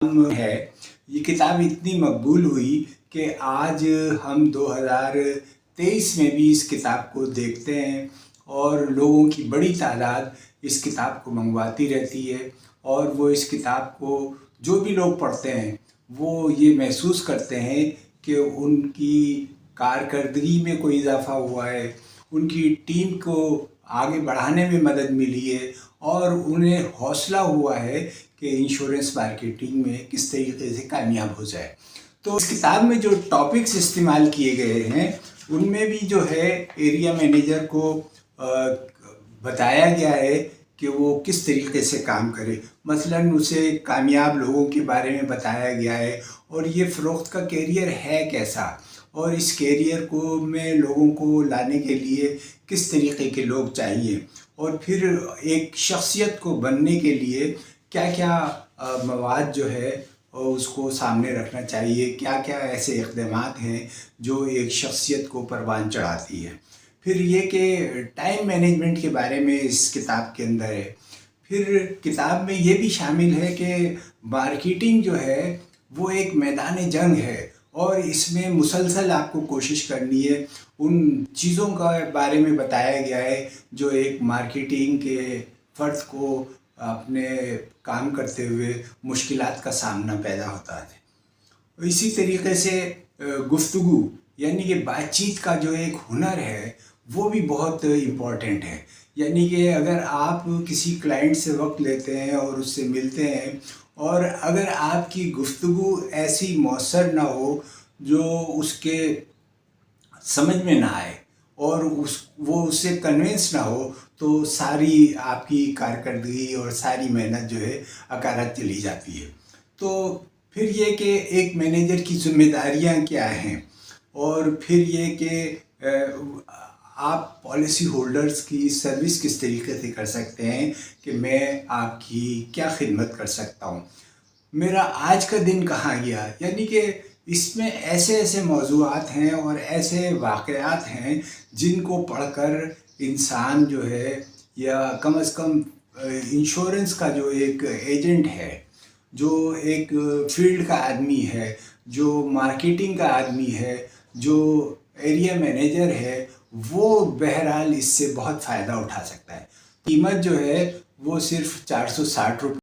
ہے یہ کتاب اتنی مقبول ہوئی کہ آج ہم 2023 میں بھی اس کتاب کو دیکھتے ہیں اور لوگوں کی بڑی تعداد اس کتاب کو منگواتی رہتی ہے، اور وہ اس کتاب کو جو بھی لوگ پڑھتے ہیں وہ یہ محسوس کرتے ہیں کہ ان کی کارکردگی میں کوئی اضافہ ہوا ہے، ان کی ٹیم کو آگے بڑھانے میں مدد ملی ہے، اور انہیں حوصلہ ہوا ہے کہ انشورنس مارکیٹنگ میں کس طریقے سے کامیاب ہو جائے۔ تو اس کتاب میں جو ٹاپکس استعمال کیے گئے ہیں ان میں بھی جو ہے ایریا مینیجر کو بتایا گیا ہے کہ وہ کس طریقے سے کام کرے۔ مثلاً اسے کامیاب لوگوں کے بارے میں بتایا گیا ہے، اور یہ فروخت کا کیریئر ہے کیسا، اور اس کیریئر کو میں لوگوں کو لانے کے لیے کس طریقے کے لوگ چاہیے، اور پھر ایک شخصیت کو بننے کے لیے کیا کیا مواد جو ہے اس کو سامنے رکھنا چاہیے، کیا کیا ایسے اقدامات ہیں جو ایک شخصیت کو پروان چڑھاتی ہے۔ پھر یہ کہ ٹائم مینجمنٹ کے بارے میں اس کتاب کے اندر ہے۔ پھر کتاب میں یہ بھی شامل ہے کہ مارکیٹنگ جو ہے وہ ایک میدان جنگ ہے، اور اس میں مسلسل آپ کو کوشش کرنی ہے۔ ان چیزوں کا بارے میں بتایا گیا ہے جو ایک مارکیٹنگ کے فرد کو اپنے کام کرتے ہوئے مشکلات کا سامنا پیدا ہوتا ہے۔ اسی طریقے سے گفتگو یعنی کہ بات چیت کا جو ایک ہنر ہے وہ بھی بہت امپورٹنٹ ہے۔ یعنی کہ اگر آپ کسی کلائنٹ سے وقت لیتے ہیں اور اس سے ملتے ہیں، اور اگر آپ کی گفتگو ایسی مؤثر نہ ہو جو اس کے سمجھ میں نہ آئے اور وہ اس سے کنونس نہ ہو، تو ساری آپ کی کارکردگی اور ساری محنت جو ہے اکارت چلی جاتی ہے۔ تو پھر یہ کہ ایک مینیجر کی ذمہ داریاں کیا ہیں، اور پھر یہ کہ آپ پالیسی ہولڈرز کی سروس کس طریقے سے کر سکتے ہیں کہ میں آپ کی کیا خدمت کر سکتا ہوں، میرا آج کا دن کہاں گیا۔ یعنی کہ اس میں ایسے ایسے موضوعات ہیں اور ایسے واقعات ہیں جن کو پڑھ کر انسان جو ہے، یا کم از کم انشورنس کا جو ایک ایجنٹ ہے، جو ایک فیلڈ کا آدمی ہے، جو مارکیٹنگ کا آدمی ہے، جو ایریا مینیجر ہے، وہ بہرحال اس سے بہت فائدہ اٹھا سکتا ہے۔ قیمت جو ہے وہ صرف 460 روپے